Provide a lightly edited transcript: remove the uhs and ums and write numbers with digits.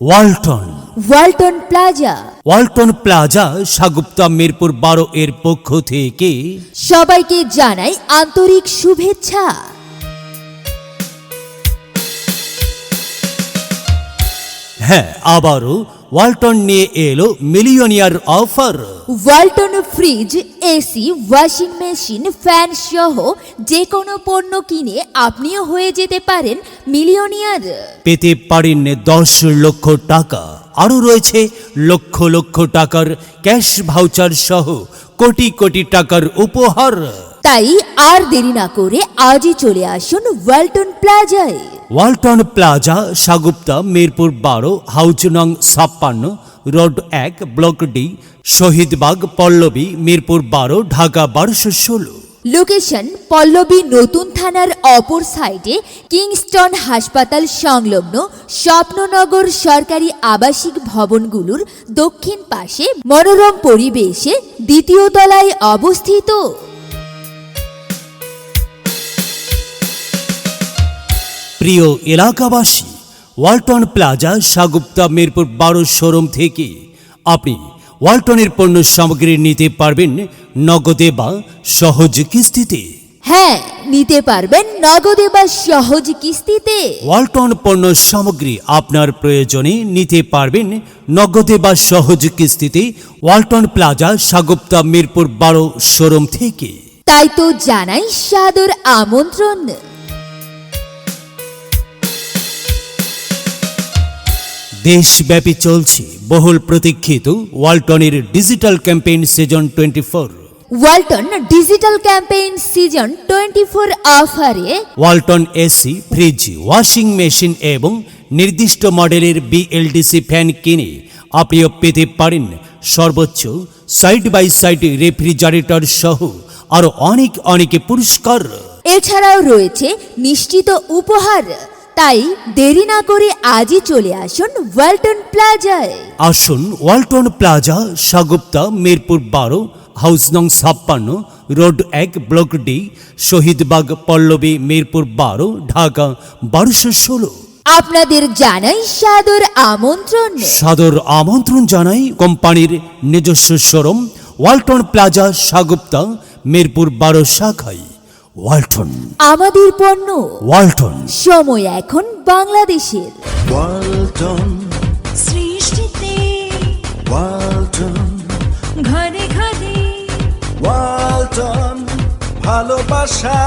Walton Walton plaza. Walton plaza Sagufta Mirpur 12 এর পক্ষ থেকে সবাইকে জানাই আন্তরিক শুভেচ্ছা। হ্যাঁ, আবারও ওয়ালটন নিয়ে এলো millionaire offer. Walton fridge, AC, washing machine, fan সহ যে কোনো পণ্য কিনে আপনিও হয়ে যেতে পারেন মিলিয়নিয়ার। পেতে পারেন 10 লক্ষ টাকা, আরও রয়েছে লক্ষ লক্ষ টাকার ক্যাশ ভাউচার সহ কোটি কোটি টাকার উপহার। তাই আর দেরি না করে আজই চলে আসুন ওয়ালটন প্লাজায়। ওয়ালটন প্লাজা সাগুপ্তা মিরপুর 12, হাউজ নং 56, road 1, block D, Shahidbag, Pallabi, Mirpur 12, Dhaka 1216। Location Pallabi নতুন থানার অপর সাইডে কিংস্টন হাসপাতাল সংলগ্ন স্বপ্ননগর সরকারি আবাসিক ভবনগুলোর দক্ষিণ পাশে মনোরম পরিবেশে দ্বিতীয় তলায় অবস্থিত। প্রিয় এলাকাবাসী, ওয়ালটন প্লাজা সাগুপ্তা মিরপুর 12 শোরুম থেকে আপনি ওয়ালটনের পণ্য সামগ্রী নিতে পারবেন নগদে বা সহজ কিস্তিতে। হ্যাঁ, নিতে পারবেন নগদে বা সহজ কিস্তিতে। ওয়ালটন পণ্য সামগ্রী আপনার প্রয়োজনে নিতে পারবেন নগদে বা সহজ কিস্তিতে ওয়ালটন প্লাজা সাগুপ্তা মিরপুর 12 শোরুম থেকে। তাই তো জানাই সাদর আমন্ত্রণ। দেশব্যাপী চলছে বহুল প্রতীক্ষিত ওয়ালটনের digital campaign season 24। Walton digital campaign season 24 অফারে Walton AC, fridge, washing machine এবং নির্দিষ্ট মডেলের বিএলডিসি ফ্যান কিনে আপনিও পেতে পারেন সর্বোচ্চ সাইড বাই সাইড রেফ্রিজারেটর সহ আরও অনেক পুরস্কার। এছাড়াও রয়েছে নিশ্চিত উপহার। তাই দেরি না করে আজই চলে আসুন ওয়ালটন প্লাজায়। আসুন ওয়ালটন প্লাজা সাগুপ্তা মিরপুর 12, হাউস নং 56, road 1, block D, Shahidbag, Pallabi, Mirpur 12, Dhaka 1216। আপনাদের জানাই সাদর আমন্ত্রণ। সাদর আমন্ত্রণ জানাই কোম্পানির নিজস্ব শোরুম ওয়ালটন প্লাজা সাগুপ্তা মিরপুর 12 শাখায়। ওয়ালটন, আমাদের পণ্য ওয়ালটন। সময় এখন বাংলাদেশের। ওয়ালটন সৃষ্টিতে ওয়ালটন ঘরে ঘরে ওয়ালটন ভালোবাসা।